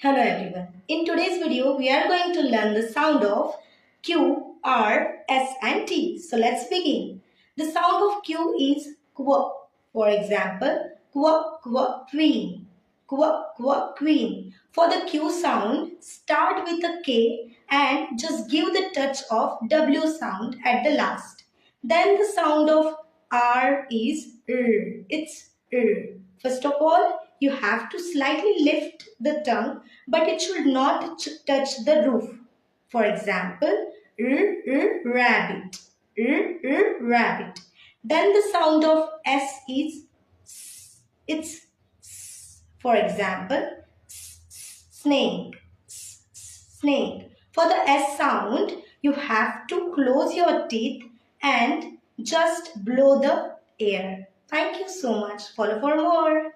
Hello everyone. In today's video, we are going to learn the sound of Q, R, S and T. So let's begin. The sound of Q is Q. For example, Q, Q, queen. Q, Q, queen. For the Q sound, start with a K and just give the touch of W sound at the last. Then the sound of R is R. It's R. First of all, you have to slightly lift the tongue, but it should not touch the roof. For example, rabbit, rabbit. Then the sound of S is S. It's S. For example, snake, snake. For the S sound, you have to close your teeth and just blow the air. Thank you so much. Follow for more.